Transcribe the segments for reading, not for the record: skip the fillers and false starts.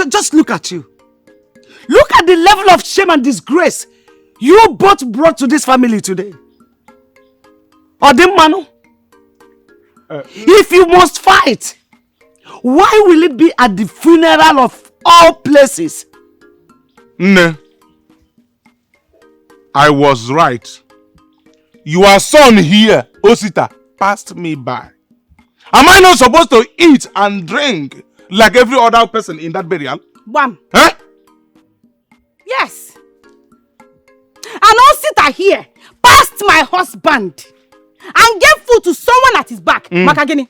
Just look at you. Look at the level of shame and disgrace you both brought to this family today. Odimanu, if you must fight, why will it be at the funeral of all places? No. I was right. Your son here, Osita, passed me by. Am I not supposed to eat and drink like every other person in that burial? Bam. Huh? Yes. And Osita here passed my husband and gave food to someone at his back. Makagini.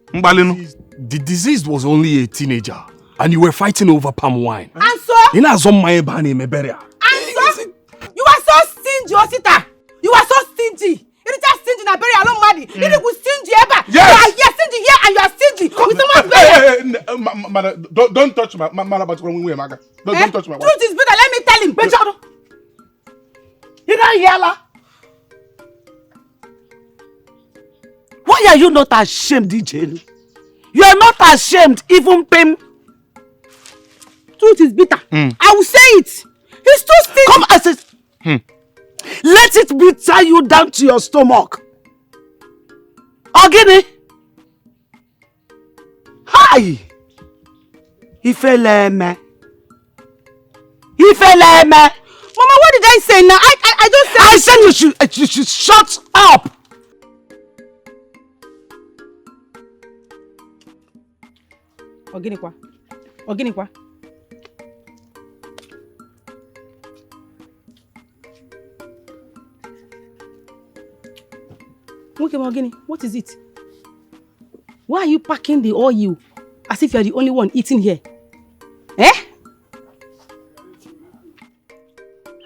Mbalinu. The deceased was only a teenager and you were fighting over palm wine. And so? You are so stingy, Osita. You are so stingy. You just stingy in a very alone money. You will stingy ever. Yes. You are stingy here and you are stingy. With someone's burial. Don't touch my Don't touch my wife. Truth is better, let me tell him. You don't hear her? Why are you not ashamed, DJ? You are not ashamed, even Pim. Truth is bitter. I will say it. He's too stingy. Come, I said. Let it bitter you down to your stomach. Ogini. Hi. Ifeleme. Mama, what did I say now? I just said. I said you should shut up. Oginikwa. What is it? Why are you packing the oil as if you are the only one eating here? Eh?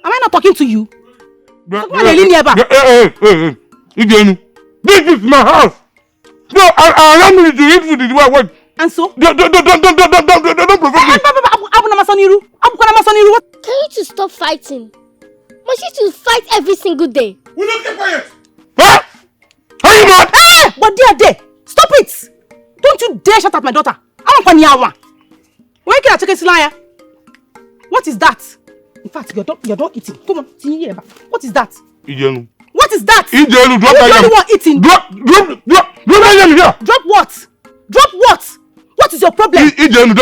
Am I not talking to you? Ijenu, this is my house. No, I am to eat food. And so? Don't provoke me. Can you two stop fighting? Must you two fight every single day? We don't keep quiet. Huh? Are you mad? Hey! But dear, stop it! Don't you dare shut up my daughter. What is that? In fact, you're not eating. Come on, what is that? Ijenu. What is that? Ijenu, drop that yam. Eating. Drop that yam here. Drop what? Drop what? What is your problem? Ijenu,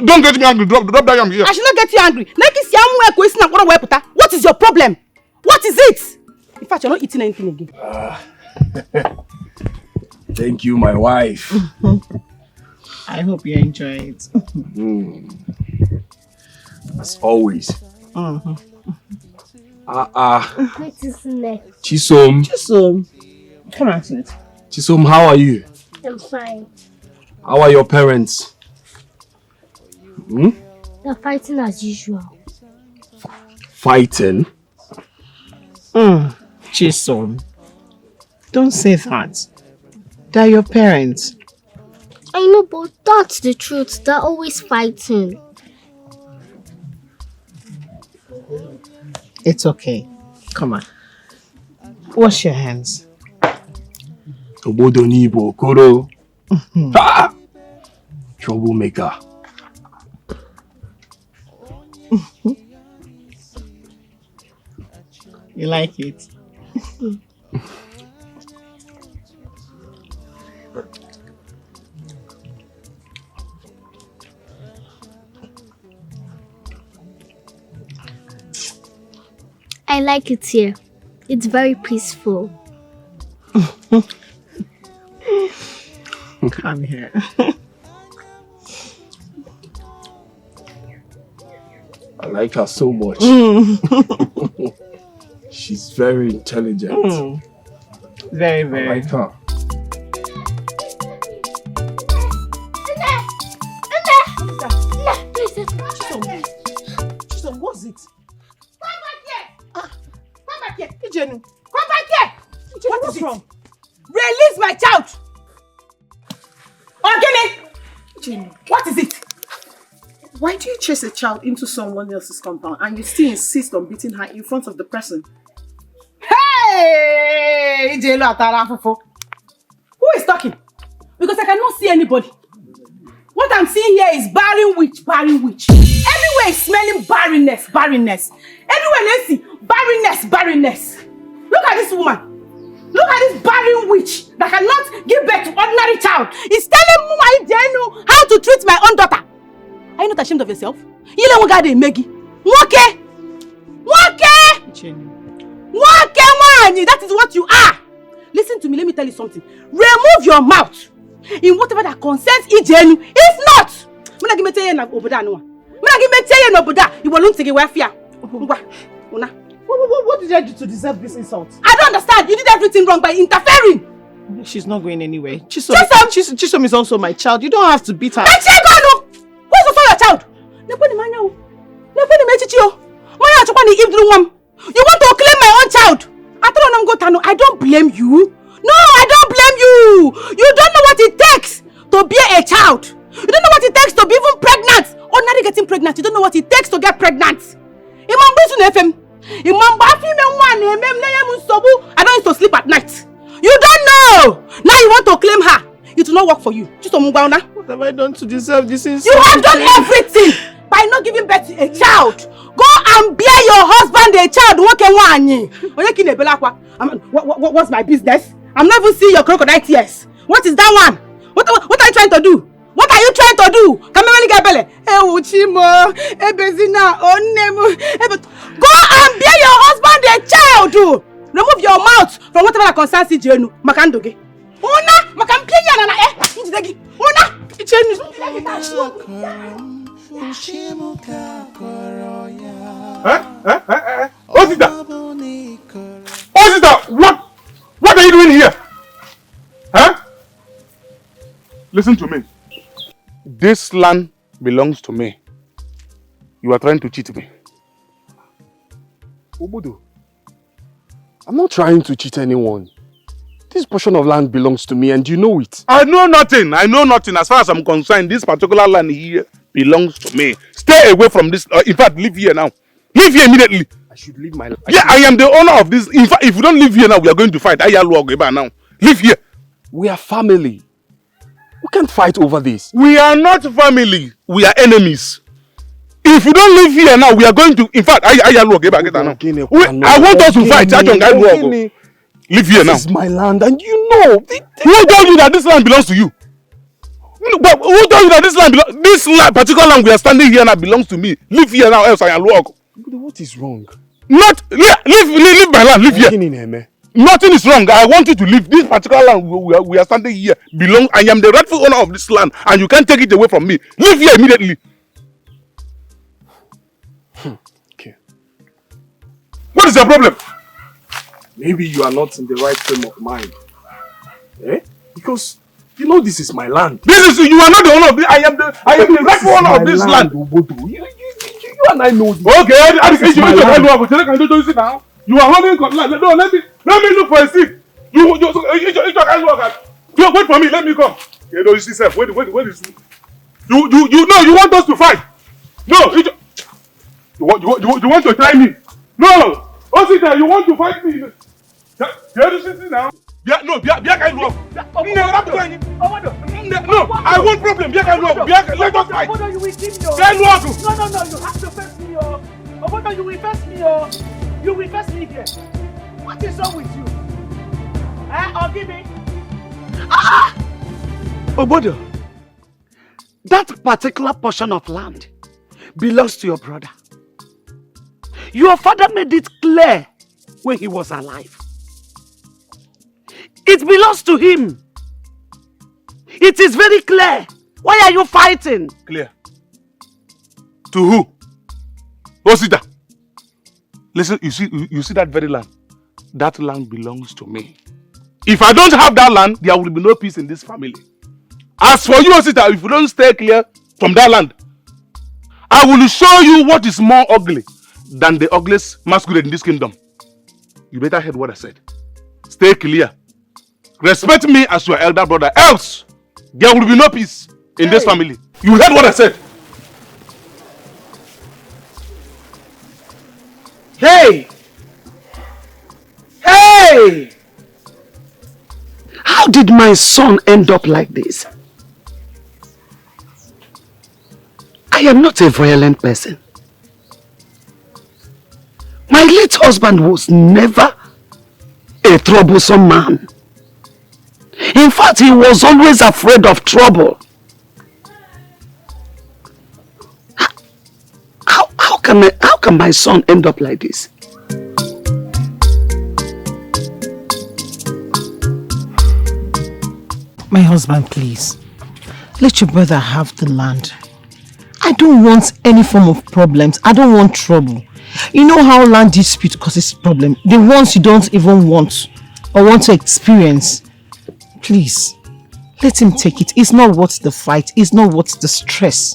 don't get me angry. Drop that yam here. I should not get you angry. What is your problem? What is it? In fact, you're not eating anything again. Thank you, my wife. I hope you enjoy it. As always. Chisom. Come on, Smith. Chisom, how are you? I'm fine. How are your parents? They're fighting as usual. Fighting? Chisom. Don't say that. They're your parents. I know, but that's the truth. They're always fighting. It's okay. Come on. Wash your hands. Obodo Nibo Koro. Troublemaker. You like it? I like it here. It's very peaceful. Come here. I like her so much. She's very intelligent. Very, very. I like her. What's it? Come back here! Come back here! Ijenu! Come back here! Ijenu, what's wrong? Release my child! Ogene! Ijenu, what is it? Why do you chase a child into someone else's compound and you still insist on beating her in front of the person? Hey! Ijenu Atarafufo. Who is talking? Because I cannot see anybody. What I'm seeing here is barren witch, barren witch. Everywhere is smelling barrenness, barrenness. Everywhere let's see barrenness, barrenness. Look at this woman. Look at this barren witch that cannot give birth to ordinary child. It's telling Mama Ijenu how to treat my own daughter. Are you not ashamed of yourself? You know what God is making? Woke! That is what you are. Listen to me, let me tell you something. Remove your mouth in whatever that concerns Ijenu. If not, what did I do to deserve this insult? I don't understand. You did everything wrong by interfering. She's not going anywhere. Chisom is also my child. You don't have to beat her. My child, who's also your child? You want to claim my own child? I don't blame you. No, I don't blame you. You don't know what it takes to bear a child. You don't know what it takes to be even pregnant. Ordinary getting pregnant, you don't know what it takes to get pregnant. I don't used to sleep at night. You don't know. Now you want to claim her. It will not work for you. What have I done to deserve this insult? You have done everything by not giving birth to a child. Go and bear your husband a child. What's my business? I'm not even seeing your crocodile tears. What is that one? What are you trying to do? What are you trying to do? Go and bear your husband a child. Remove your mouth from whatever that concerns Ijenu. Makandoge. Una, makampia na Njidegi. Una, Ijenu. Osita! Osita, what are you doing here? Huh? Listen to me. This land belongs to me. You are trying to cheat me. Obodo, I'm not trying to cheat anyone. This portion of land belongs to me and you know it. I know nothing. As far as I'm concerned, this particular land here belongs to me. Stay away from this. In fact, leave here now. Leave here immediately. I should leave my life. I am the owner of this. In fact, if you don't leave here now, we are going to fight. Now. Leave here. We are family. We can't fight over this. We are not family. We are enemies. If you don't live here now, we are going to. In fact, I want us to fight. Live here now. This is my land, and you know. Who told you that this land belongs to you? But who told you that this particular land we are standing here now belongs to me? Live here now, else I will walk. What is wrong? Leave my land. Live here. Nothing is wrong. I want you to leave. This particular land we are standing here belongs. I am the rightful owner of this land, and you can't take it away from me. Leave here immediately. Okay. What is the problem? Maybe you are not in the right frame of mind. Eh? Because you know this is my land. You are not the owner of this. I am the rightful owner of this land. You and I know this. Okay, you are holding. No, let me look for a seat. You wait for me. Let me come. You know, you see, sir. Wait is you know you want us to fight. No, you want to try me. No, Osita, you want to fight me. You have to sit now. No, I want problem. Let us fight. No, you will have to face me. You will face me. You will face me here. What is wrong with you? Obodo, that particular portion of land belongs to your brother. Your father made it clear when he was alive. It belongs to him. It is very clear. Why are you fighting? Clear. To who? Osita. Listen, you see that very land? That land belongs to me. If I don't have that land, there will be no peace in this family. As for you, Osita, if you don't stay clear from that land, I will show you what is more ugly than the ugliest masquerade in this kingdom. You better hear what I said. Stay clear. Respect me as your elder brother. Else, there will be no peace in this family. You heard what I said. Hey! How did my son end up like this? I am not a violent person. My late husband was never a troublesome man. In fact, he was always afraid of trouble. How can my son end up like this? My husband, please. Let your brother have the land. I don't want any form of problems. I don't want trouble. You know how land dispute causes problem. The ones you don't even want or want to experience. Please, let him take it. It's not worth the fight. It's not worth the stress.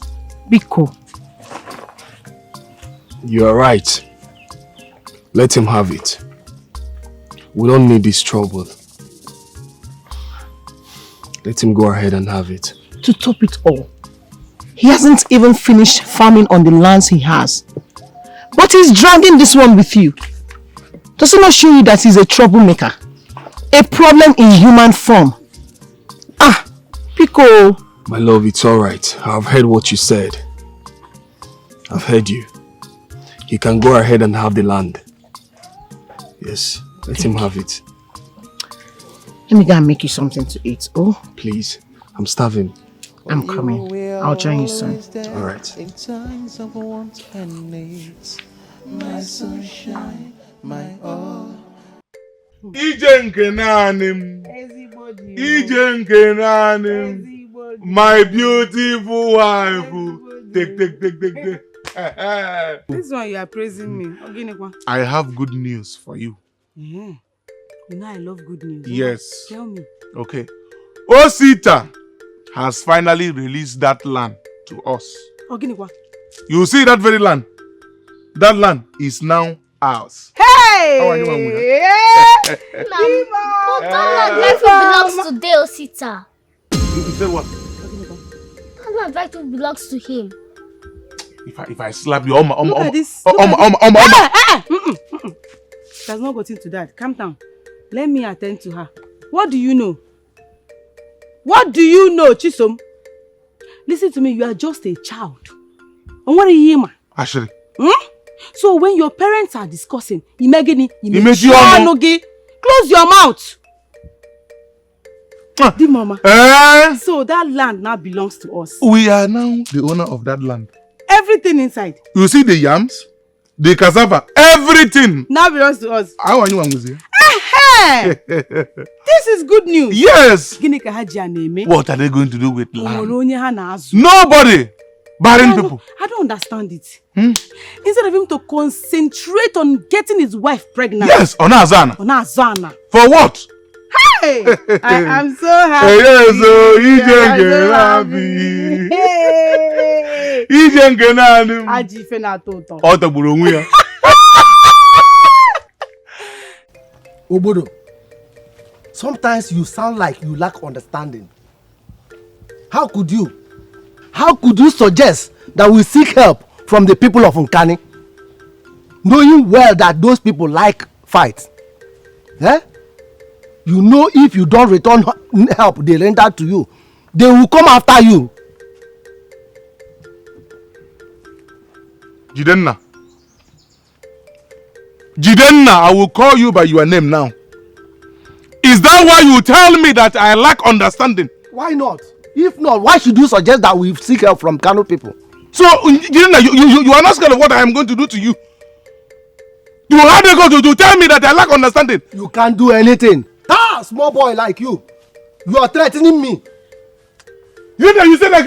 Be cool. You are right. Let him have it. We don't need this trouble. Let him go ahead and have it. To top it all, he hasn't even finished farming on the lands he has. But he's dragging this one with you. Does it not show you that he's a troublemaker? A problem in human form. Ah, Pico. My love, it's alright. I've heard what you said. I've heard you. He can go ahead and have the land. Yes, let him have it. Let me go and make you something to eat. Oh, please. I'm starving. I'm coming. I'll join you soon. Alright. In times of want and needs, my sunshine, my all. My beautiful wife. Take. This one you are praising me. I have good news for you. Yeah. You know I love good news. Yes. Tell me. Okay. Osita has finally released that land to us. You see that very land? That land is now ours. Hey! How are you, Mama? But that land belongs to Deosita. You say what? That land rightfully belongs to him. If I slap you, Oma. Look at this. She has not got into that. Calm down. Let me attend to her. What do you know? What do you know, Chisom? Listen to me, you are just a child. And what are you, Actually. So when your parents are discussing, close your mouth. Di mama. So that land now belongs to us. We are now the owner of that land. Everything inside. You see the yams, the cassava, everything now belongs to us. How are you, Amuzi? This is good news. Yes. What are they going to do with land? Nobody. Barren people. I don't understand it. Instead of him to concentrate on getting his wife pregnant. Yes, on Azana. For what? Hey, I am so happy. Yes, so Obodo, sometimes you sound like you lack understanding. How could you suggest that we seek help from the people of Nkani, knowing well that those people like fights? Eh? You know if you don't return help they render to you, they will come after you. Jidenna, I will call you by your name now. Is that why you tell me that I lack understanding? Why not? If not, why should you suggest that we seek help from Kano people? So, Jidenna, you are not scared of what I am going to do to you? You are going to tell me that I lack understanding? You can't do anything. Small boy like you. You are threatening me. You said I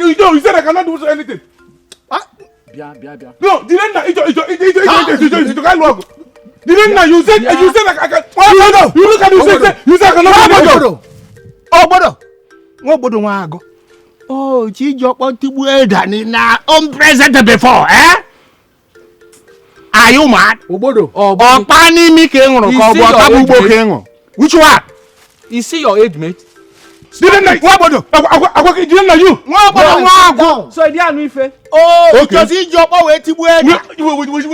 cannot do anything. No, Jidenna, you said I can. You look at you said I cannot do anything. Oh, unpresent before, eh? Are you mad? Which one? You see your age mate? Jidenna, you. So I didn't know. Oh, because he job away to we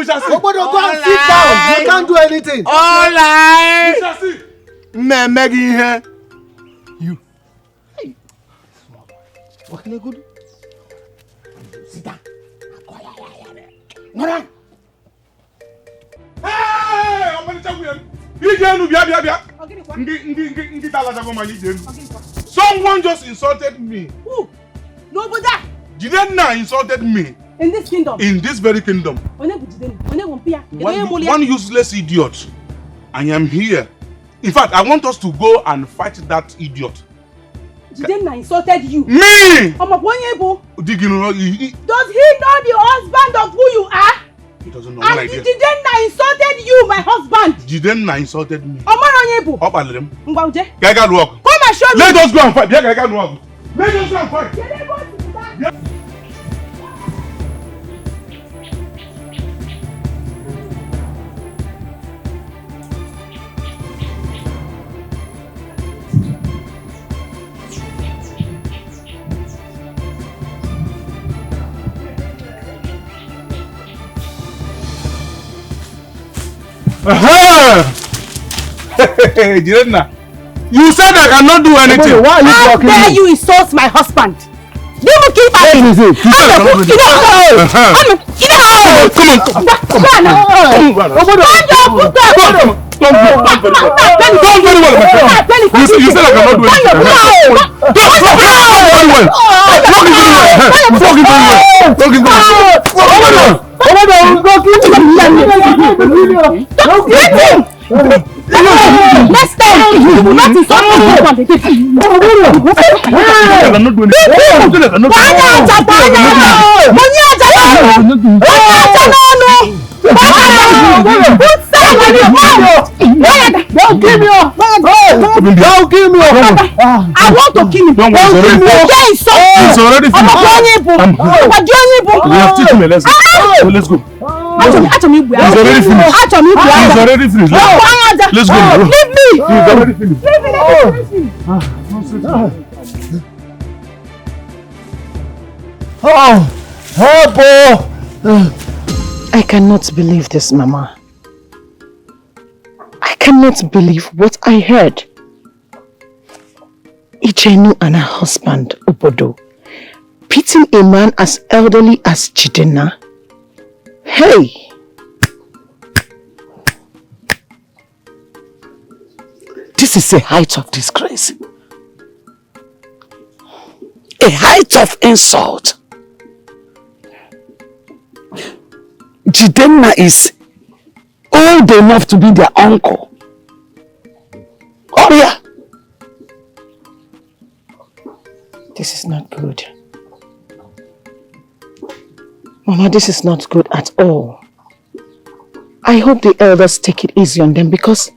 shall see. Go and sit down. You can't do anything. All right. We shall see. Maggie here. You. Hey. What can I go do? Sit down. Hey, I'm going to tell you. Someone just insulted me. Who? Nobody. Jidenna insulted me. In this kingdom? In this very kingdom. One useless idiot. I am here. In fact, I want us to go and fight that idiot. Jidenna insulted you. Me! Does he know the husband of who you are? He doesn't know. And Jidenna insulted you, my husband. Jidenna insulted me. Come and show me. Let us go and fight. Let us go and fight. Jidenna, you said I cannot do anything. Why are you talking? How dare you insult my husband? You will keep at it. Next time, you will not insult me. Don't kill me. Don't kill me. I want to kill him. Don't kill me. It's already finished. Let's go. It's already finished. Let's go. Leave me. It's already finished. I cannot believe this, Mama. I cannot believe what I heard. Ijenu and her husband, Obodo, beating a man as elderly as Jidenna. Hey! This is a height of disgrace. A height of insult. Jidenna is old enough to be their uncle. Oh yeah. This is not good. Mama, this is not good at all. I hope the elders take it easy on them because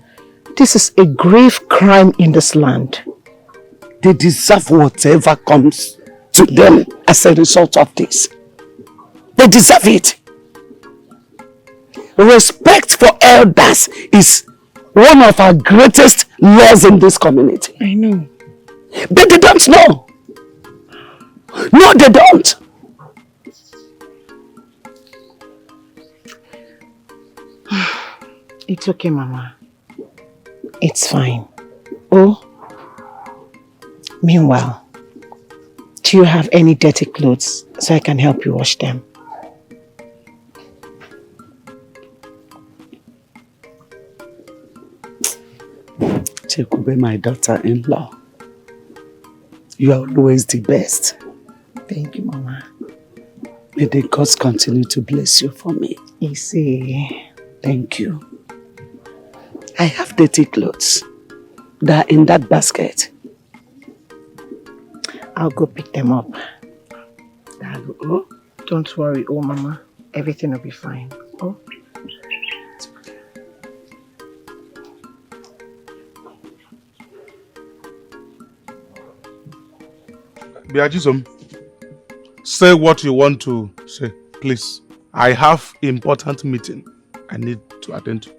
this is a grave crime in this land. They deserve whatever comes to them as a result of this. They deserve it. Respect for elders is one of our greatest laws in this community. I know. But they don't know. No, they don't. It's okay, Mama. It's fine. Oh, meanwhile, do you have any dirty clothes so I can help you wash them? Chekube, my daughter-in-law, you are always the best. Thank you, Mama. May the gods continue to bless you for me. Easy. Thank you. I have dirty clothes that are in that basket. I'll go pick them up. Oh. Don't worry, oh Mama. Everything will be fine. Oh. Biajisom, say what you want to say, please. I have important meeting I need to attend to.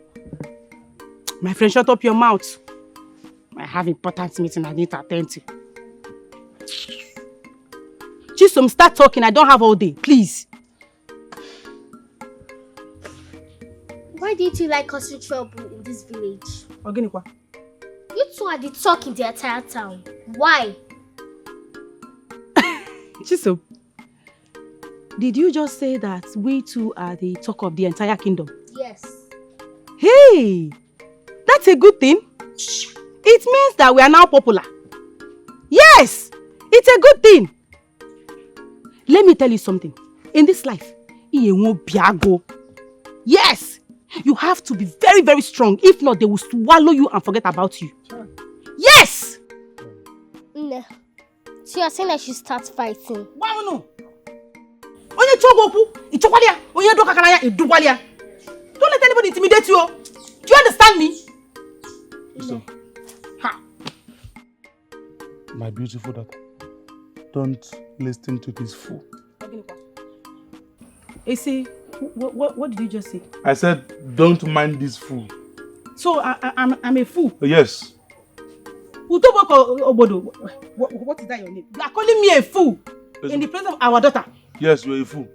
My friend, shut up your mouth. I have important meeting I need to attend to. Chisom, start talking. I don't have all day, please. Why didn't you like causing trouble in this village? Oginekwa. You two are the talk in the entire town. Why? Chisom, Did you just say that we two are the talk of the entire kingdom? Yes. Hey, that's a good thing. It means that we are now popular. Yes, it's a good thing. Let me tell you something. In this life, yes, you have to be very, very strong. If not, they will swallow you and forget about you. Yes! No. So you're saying I should start fighting? Why no? Don't let anybody intimidate you. Do you understand me? Listen. Ha. My beautiful daughter, don't listen to this fool. Ese, what did you just say? I said, don't mind this fool. So I'm a fool? Yes. What is that your name? You are calling me a fool in the presence of our daughter. Yes, you're a fool.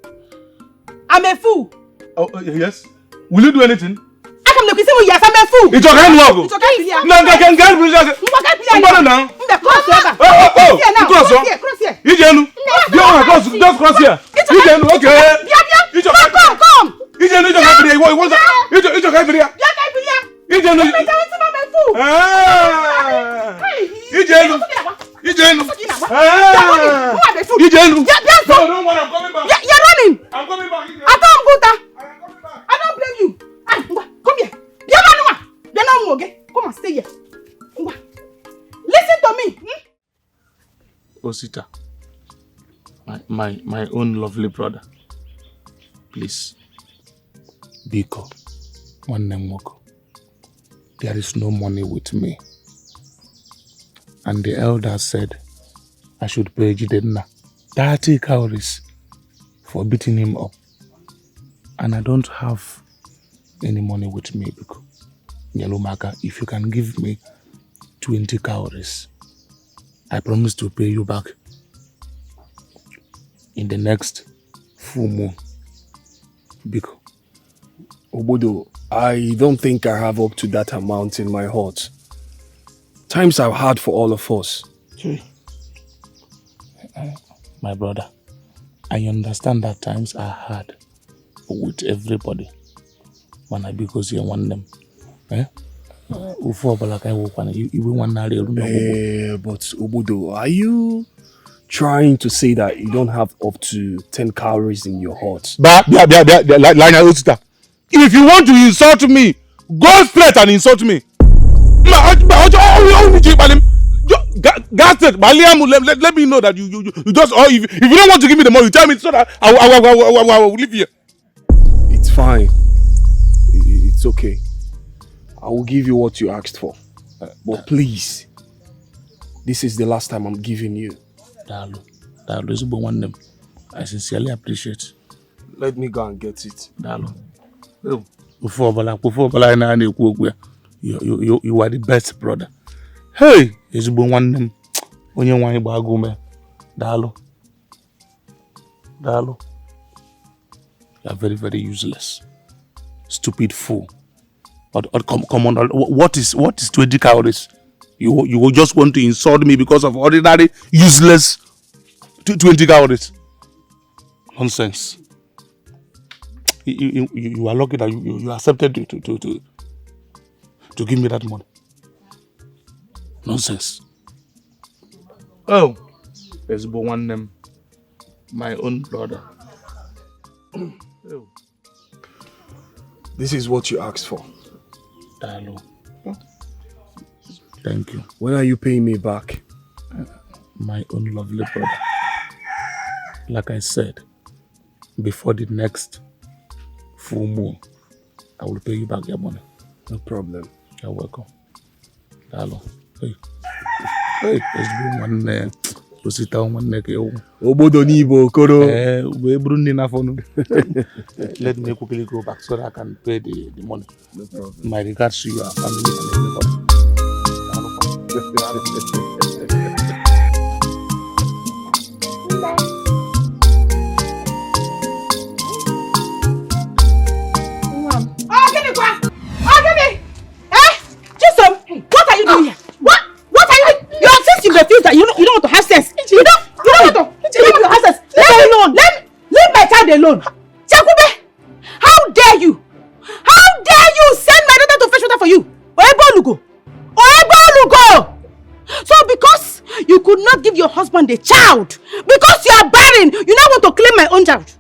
I'm a fool. Oh, yes. Will you do anything? I can look and say, yes, I'm a fool. It's okay, no. It's okay, please. No, I can't get it. Cross here. Ijenu. Just cross here. Ijenu, okay. Come. Ijenu, it's okay. It's okay. Ijenu. Ijenu. No, don't worry, I'm coming back. You're running. I'm coming back. I don't blame you. Come here. Come and stay here. Listen to me. Osita, my own lovely brother, please, Biko, Wannemoko, there is no money with me. And the elder said I should pay Jidenna 30 cowries for beating him up. And I don't have any money with me, Biko. Nyalumaka, if you can give me 20 cowries, I promise to pay you back in the next full moon. Biko. Obodo, I don't think I have up to that amount in my heart. Times are hard for all of us. My brother, I understand that times are hard with everybody. When I because you want them. But Obodo, are you trying to say that you don't have up to 10 calories in your heart? If you want to insult me, go straight and insult me. Let me know that you just, or if you don't want to give me the money, tell me so that I will leave here. It's fine. It's okay. I will give you what you asked for. But please, this is the last time I'm giving you. I sincerely appreciate. Let me go and get it. You are the best brother. Hey, you are very, very useless. Stupid fool. Come on, what is 20 calories? You just want to insult me because of ordinary, useless 20 calories. Nonsense. You are lucky that you accepted to give me that money. Nonsense. Oh, there's one name, my own brother. Oh. This is what you asked for. Thank you. When are you paying me back? My own lovely brother. Like I said, before the next full moon, I will pay you back your money. No problem. You're welcome. Hey, there's been one Obodo Nibo, Koro. Let me quickly go back so that I can pay the money. No problem. My regards to your family and everybody. What are you doing here? What are you doing? Since you refuse that, you don't want to have sex. You don't want to have sex. Leave me alone. Leave my child child alone. Chakube, how dare you? How dare you send my daughter to fetch water for you? Oebolugo! So because you could not give your husband a child, because you are barren, you now want to claim my own child.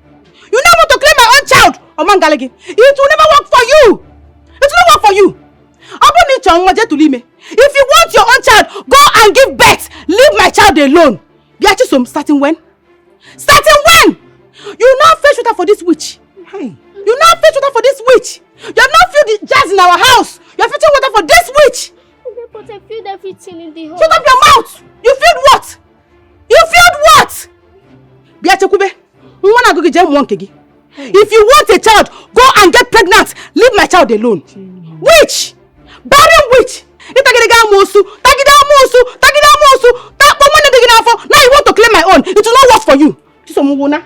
You now want to claim my own child, Omangalegi. It will never work for you. It will not work for you. If you want your own child, go and give birth. Leave my child alone. Biachisom, starting when? Starting when? You now fetch water for this witch. Hey. You now fetch water for this witch. You have not filled the jars in our house. You are fetching water for this witch. But I filled everything in the house. Shut up your mouth! You filled what? You filled what? Biachekube, if you want a child, go and get pregnant. Leave my child alone. Witch! Barren witch! Now you want to claim my own. It will not work for you. Una!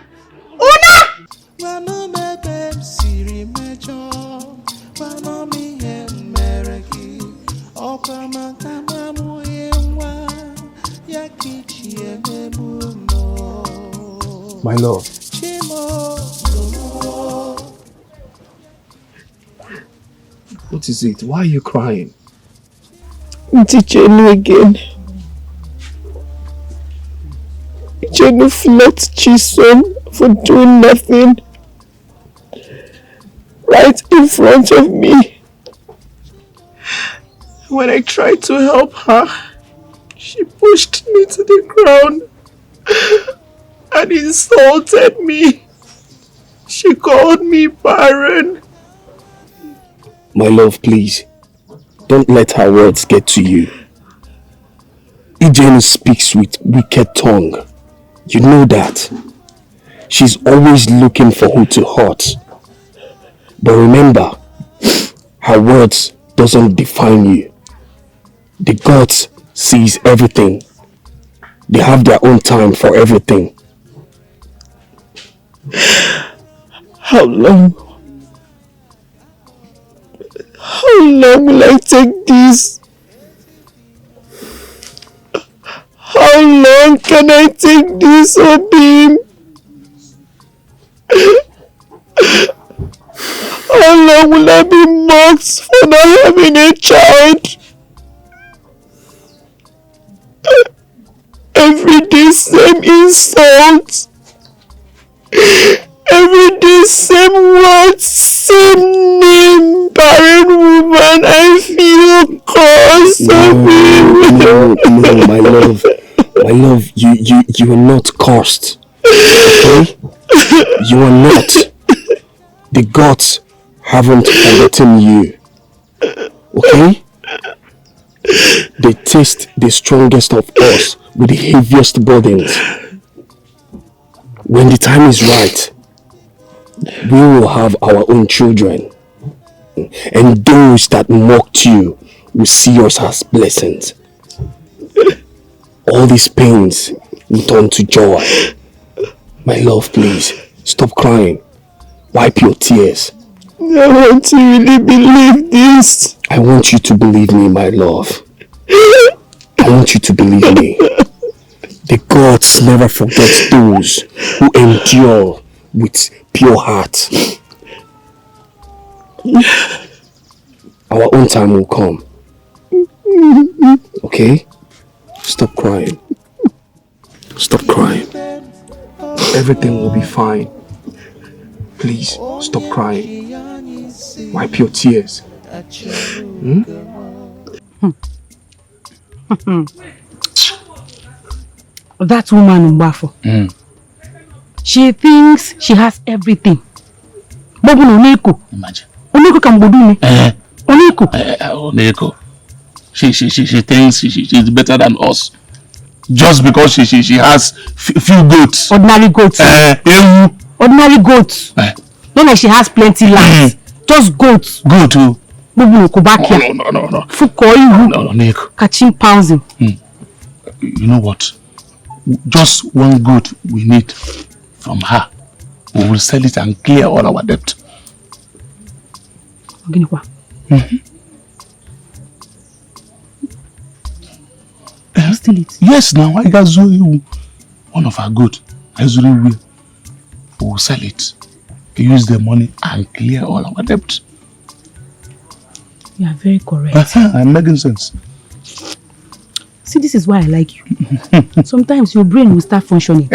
My love. What is it? Why are you crying? IJENUWA again. IJENUWA flirts Chisom for doing nothing right in front of me. When I tried to help her, she pushed me to the ground and insulted me. She called me barren. My love, please. Don't let her words get to you. IJENUWA speaks with wicked tongue. You know that. She's always looking for who to hurt. But remember, her words doesn't define you. The gods sees everything. They have their own time for everything. How long? How long will I take this? How long can I take this, Obim? How long will I be mocked for not having a child? Every day same insults. Every day same words, same name, barren woman. I feel cursed. No, my love. My love, you are not cursed. Okay? You are not. The gods haven't forgotten you. Okay? They taste the strongest of us with the heaviest burdens. When the time is right, we will have our own children. And those that mocked you will see us as blessings. All these pains will turn to joy. My love, please, stop crying. Wipe your tears. I want to really believe this. I want you to believe me, my love. I want you to believe me. The gods never forget those who endure with pure heart. Our own time will come. Okay? Stop crying. Stop crying. Everything will be fine. Please, stop crying. Wipe your tears. That woman Mbafo. She thinks she has everything. Bobu Oneko. Imagine. Oneko can bodu me. Oneko. Oneko. She thinks she's better than us. Just because she has few goats. Ordinary goats. Ordinary goats. Not like she has plenty land. Just goats. Goat too. Bobu Okubakia. No. Fuko Ihu. No, Neko. Catching pounds. You know what? Just one goat we need from her. We will sell it and clear all our debt. Hostility. Yes, now I got you one of our goat. I will. we will sell it, use the money and clear all our debt. You are very correct. I'm making sense. See, this is why I like you. Sometimes your brain will start functioning.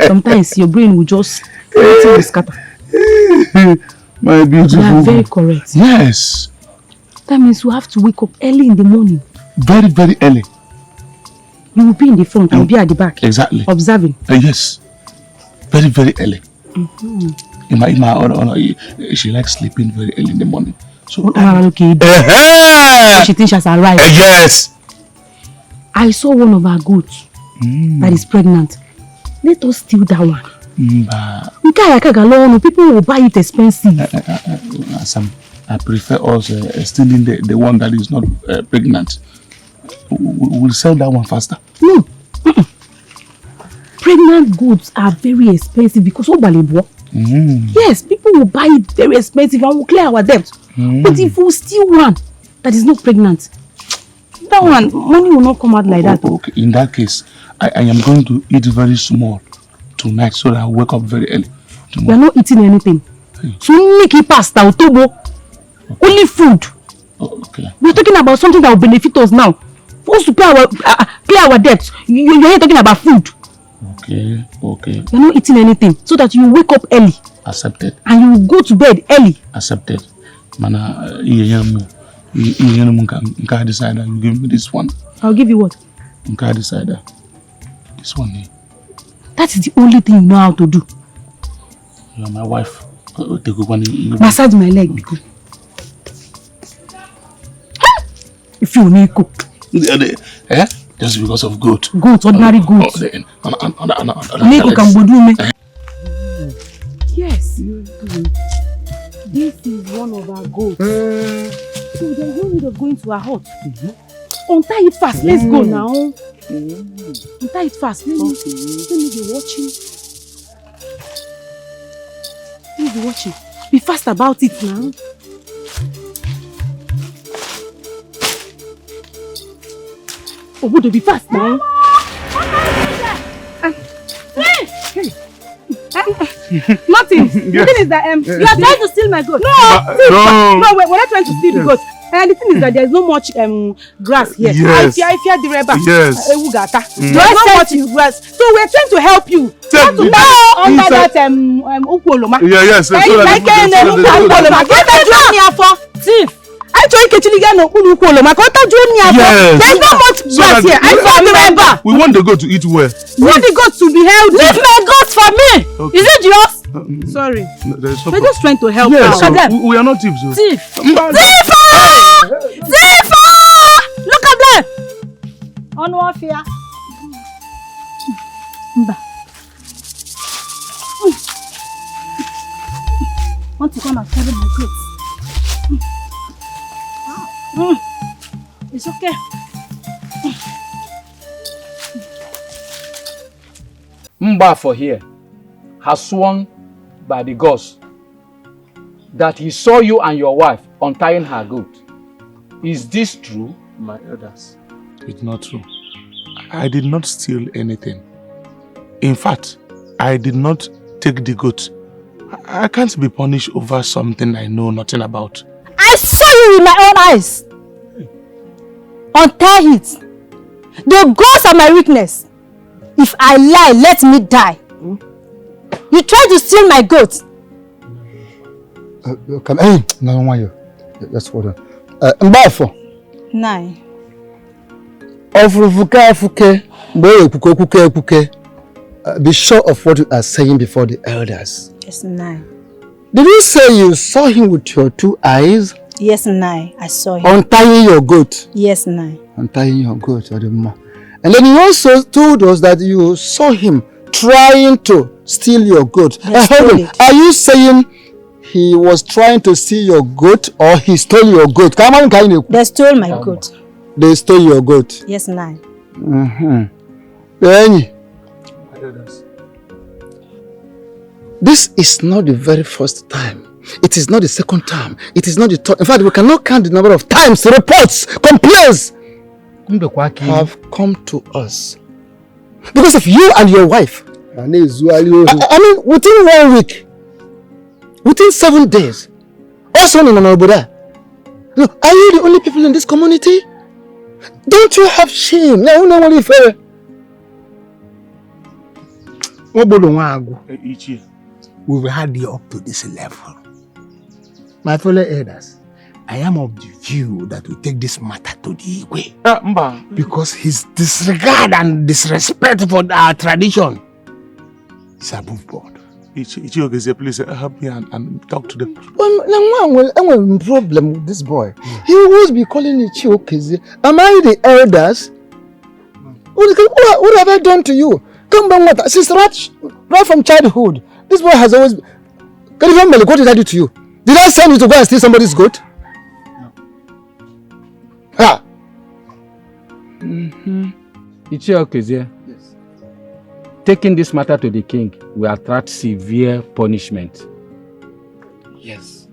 Sometimes your brain will just scatter. My beautiful. You are very correct. Yes. That means you have to wake up early in the morning. Very, very early. You will be in the front, I will be at the back. Exactly. Observing. Yes. Very, very early. She likes sleeping very early in the morning. So okay. She thinks she has arrived. Yes. I saw one of our goats that is pregnant. Let us steal that one. People will buy it expensive. I prefer us stealing the one that is not pregnant. We'll sell that one faster. No. Pregnant goods are very expensive because yes, people will buy it very expensive and will clear our debt. But if we steal one that is not pregnant, that one, money will not come out like that. Okay. In that case, I am going to eat very small tonight so that I wake up very early. We are not eating anything. So make it pasta, otobo. Only food. Okay. We are talking about something that will benefit us now. For us to pay our debts. You're here talking about food. Okay. You're not eating anything so that you wake up early. Accepted. And you go to bed early. Accepted. Mana, you decide and give me this one. I'll give you what? Decide. This one here. That is the only thing you know how to do. You are my wife. Massage my leg. If you need cook. Just because of goat. Goat, ordinary goat. Yes. This is one of our goats. So there's no need of going to our hut. Untie it fast. Let's go now. Untie it fast. Let me be watching. Let me be watching. Be fast about it now. Oh, would you be fast now? Nothing. The thing is that you are trying to steal my goat. No, we're not trying to steal the goat. And the thing is that there's no much grass here. Yes. I fear the rubber. Yes. There's not much grass. So we're trying to help you. Not to go under that ukwoloma. Yes. Thief. There's not much grass here. I fear the rubber. We want the goat to eat well. We want the goat to be healthy. Leave my goat for me. Okay. Is it yours? Sorry. We're just trying to help out. So we are not thieves. Thief! Thief! Look at them! On one fear. Want to come and carry my goods? It's okay. Mba for here has sworn by the gods that he saw you and your wife untying her goat. Is this true, my elders? It's not true. I did not steal anything. In fact, I did not take the goat. I can't be punished over something I know nothing about. I saw you with my own eyes. Untie it. The goats are my weakness. If I lie, let me die. You tried to steal my goat. Come in. No, why? Just hold on. Mbafo. Nine. Be sure of what you are saying before the elders. Yes, nine. Did you say you saw him with your 2 eyes? Yes, nine. I saw him. Untying your goat? Yes, nine. Untying your goat. And then you also told us that you saw him trying to steal your goat. Hold on. Are you saying he was trying to steal your goat or he stole your goat? They stole my goat. They stole your goat? Yes, nine. This is not the very first time. It is not the second time. It is not the third. In fact, we cannot count the number of times reports, complaints have come to us because of you and your wife. I mean, within 1 week, within 7 days, also in Oboda. Look, are you the only people in this community? Don't you have shame? No, only fair. We've had you up to this level. My fellow elders, I am of the view that we take this matter to the Igwe. Because his disregard and disrespect for our tradition is above board. Ichiogezie, please help me and talk to them. Well, I'm a problem with this boy. He will always be calling Ichiogezie. Am I the elders? What have I done to you? Come back, since right from childhood, this boy has always. Can you remember what did I do to you? Did I send you to go and steal somebody's goat? No. Ha! Ichiogezie. Yes. Taking this matter to the king will attract severe punishment. Yes.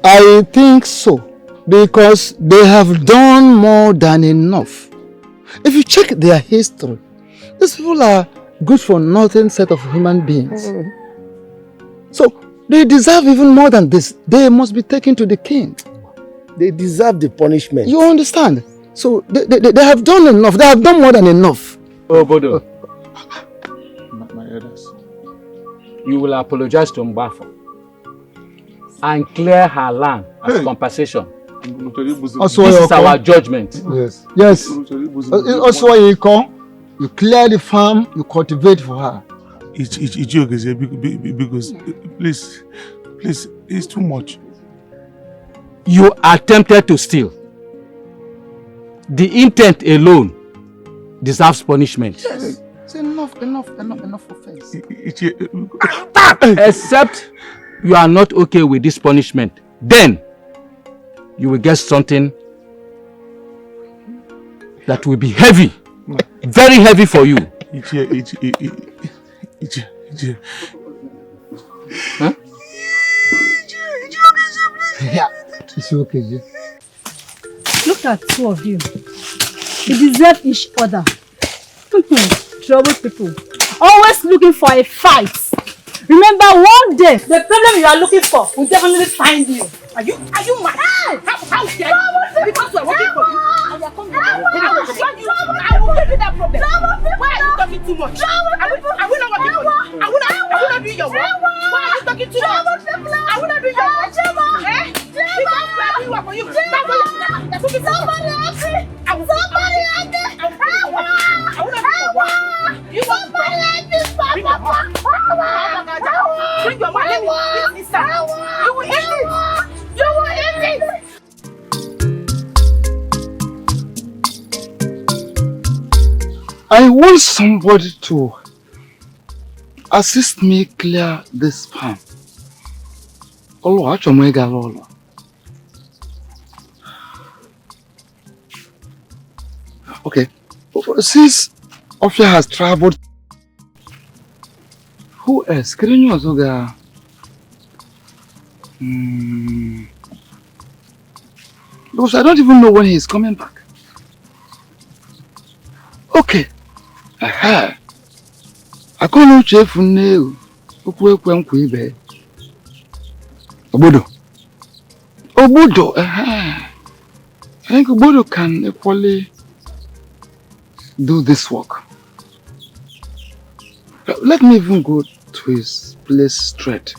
I think so. Because they have done more than enough. If you check their history, these people are good for nothing set of human beings. So they deserve even more than this. They must be taken to the king. They deserve the punishment. You understand? So they have done enough. They have done more than enough. Oh, Bodo. My elders. You will apologize to Mbafo and clear her land as compensation. This is our judgment. Yes. Yes. Also, you clear the farm, you cultivate for her. Because please, it's too much. You attempted to steal. The intent alone deserves punishment. Yes. It's enough offense. Except you are not okay with this punishment. Then you will get something that will be heavy. Very heavy for you. Huh? Yeah, it's okay. Look at two of you. You deserve each other. Trouble people. Always looking for a fight. Remember, one day the problem you are looking for will definitely find you. Are you mad? How dare you? Because we are working for you. And we are coming. I will give you that problem. Why are you talking too much? Are we not working for you? Are we not doing your work? Why are you talking too much? Are we not doing your work? Because we are doing work for you. That's what you somebody else. Somebody else. I will not do your work. You want somebody else. Bring your mom. Bring your mom. Let me eat this salad. You will eat it. You will eat it. I want somebody to assist me clear this farm. Okay, since Ofia has traveled, who else? Can you also go? Because I don't even know when he is coming back. Okay. Aha. I can't know chef now. Obodo. Aha. I think Obodo can equally do this work. Let me even go to his place straight.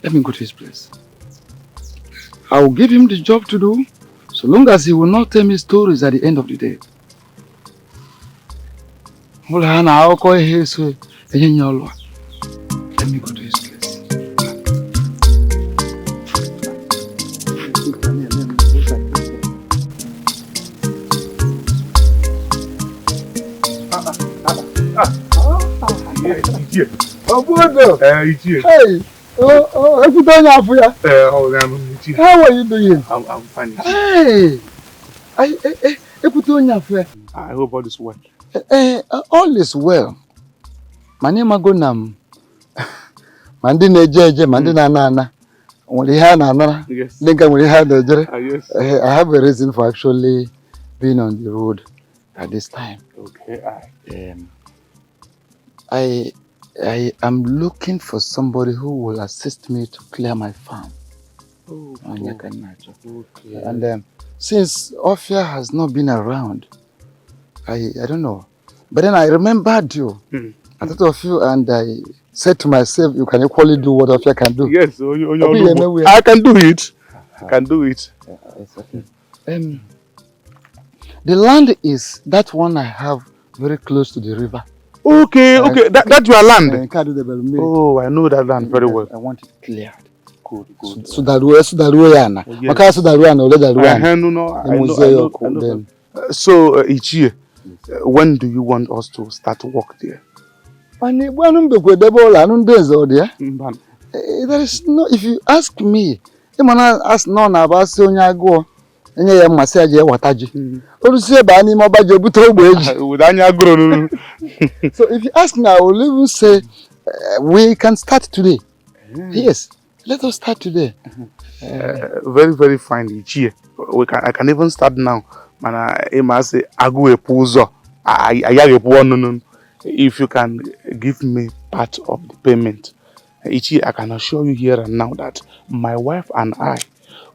Let me go to his place. I will give him the job to do, so long as he will not tell me stories at the end of the day. Let me go to his place. Hey! How are you doing? I'm fine. Hey! I hope all is well. All is well. My name is Gonam. Mandine Jeje, Mandina Nana. Only Hana. Yes. I have a reason for actually being on the road at this time. Okay. I am looking for somebody who will assist me to clear my farm. Okay. And since Ophia has not been around, I don't know. But then I remembered you. I thought of you and I said to myself, you can equally do what Ophia can do. Yes, I can do it. I can do it. It's okay. The land is that one I have very close to the river. Okay. That's your land. Oh, I know that land very well. I want it cleared. Good. So that way, So, Ichie, when do you want us to start work there? There is no, if you ask me, ask none about Sonyago. So if you ask me, I will even say we can start today. Yes, let us start today. Very, very fine, Ichie. I can even start now. If you can give me part of the payment, Ichie, I can assure you here and now that my wife and I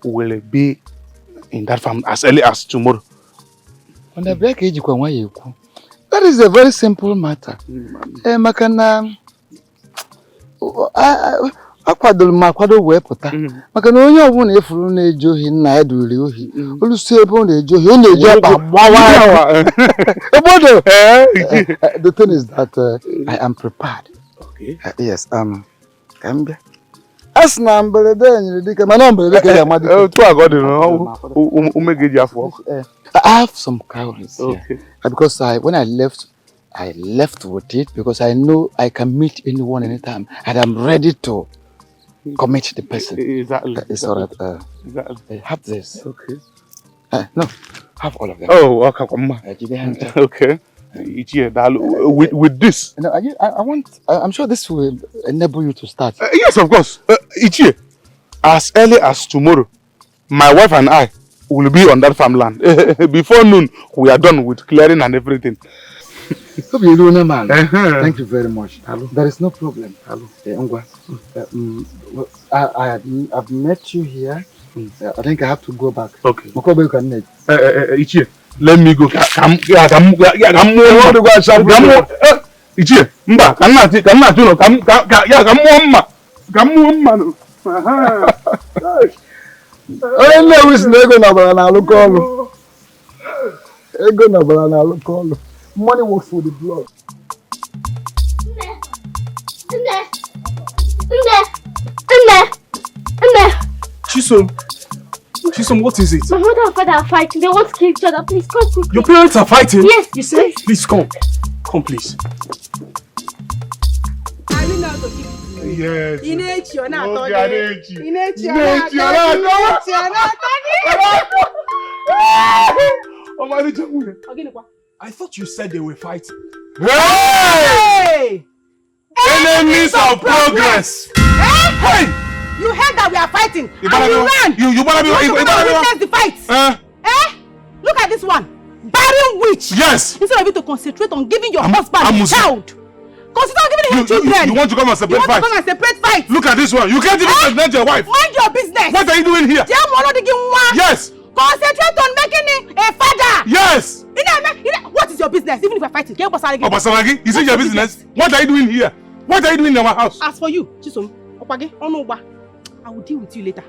will be in that farm as early as tomorrow. That is a very simple matter. Akwado wepụta maka na onye ọbụla efuru na-eje ohi nna ya duri ohi olusi ebe ọ na-eje ohi ọ na-eje akpa gbawa the thing is that I am prepared. Okay. Yes, Kambia. As na mberede nyere dike mana mberede ka ya madi to agodi no umegeji afọ. I have some cowries here. Because when I left with it because I know I can meet anyone anytime and I'm ready to commit the person. Exactly. It's all right. Exactly. Have this. Okay. No, have all of them. Oh, okay. With this. No, I'm sure this will enable you to start. Yes, of course. Ichie, as early as tomorrow, my wife and I will be on that farmland. Before noon, we are done with clearing and everything. Man. Thank you very much. Hello. There is no problem. Hello. I've met you here. I think I have to go back. Okay. Ichie, let me go. Ichie, mba, money works for the blood. Chisom, what is it? My mother and father are fighting. They want to kill each other. Please come quickly. Your parents are fighting? Yes, you say. Please come. Come, please. I will not give it to you. Yes. You're not I thought you said they were fighting. Hey! Enemies of progress! Hey! You heard that we are fighting and you ran! You better be witness the fight! Look at this one! Barren witch! Yes! Instead of you to concentrate on giving your husband a child, consider giving him children! You want to come and separate fight? Look at this one! You can't even pregnant your wife! Mind your business! What are you doing here? Yes! Concentrate on making him a father! Yes! What is your business? Even if we're fighting, can you Obasalagi, is it your business? What are you doing here? What are you doing in our house? As for you, Chisom, Opage, Onoba, I will deal with you later.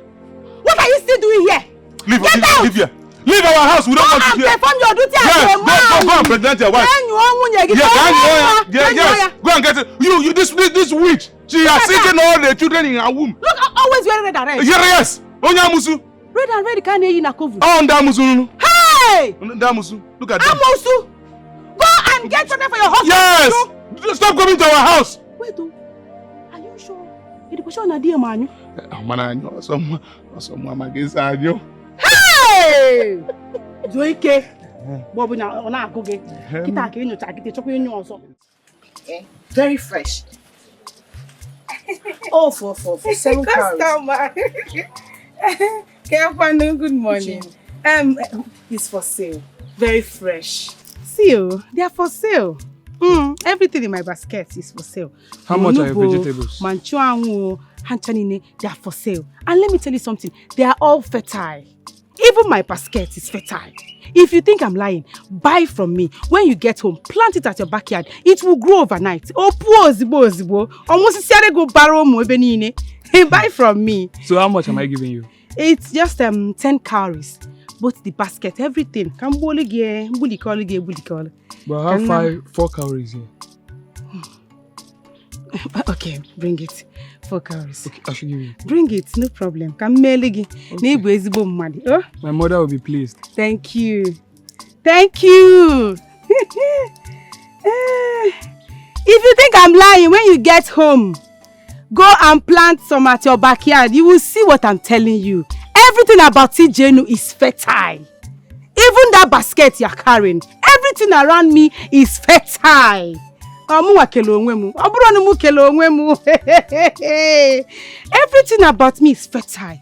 What are you still doing here? Leave here. Leave our house. We don't want you here. Perform your duty as a man. Go and pregnant your wife. Yes. Go and get it. You this witch. She has taken all the children in her womb. Look, always wearing red and red. Yes. Onyamusu. Red and red can't hear you in a cover. Oh, Ndamusu. Hey! Ndamusu. Look at that. Amusu. Go and get something for your husband. Yes. Stop coming to our house. Wait, are you sure? You're the question of dear man. Hey! Zoike. Bobu na ona agoge. Kita ke nyocha kite chokwe nyo oso. Very fresh. Oh, for 7 customer. Good morning. It's for sale. Very fresh. See you. They are for sale. Everything in my basket is for sale. How much are your vegetables? Manchuangu, hanchanine, they are for sale. And let me tell you something, they are all fertile. Even my basket is fertile. If you think I'm lying, buy from me. When you get home, plant it at your backyard. It will grow overnight. Oh, poor zibo. Almost go borrow mo benine. Buy from me. So how much am I giving you? It's just 10 cowries. Both the basket, everything. But I have 4 cowries here. Okay, bring it. 4 cowries. Okay, I should give you. Bring it, no problem. Okay. My mother will be pleased. Thank you. Thank you. If you think I'm lying, when you get home, go and plant some at your backyard. You will see what I'm telling you. Everything about IJENUWA is fertile. Even that basket you're carrying, everything around me is fertile. Everything about me is fertile.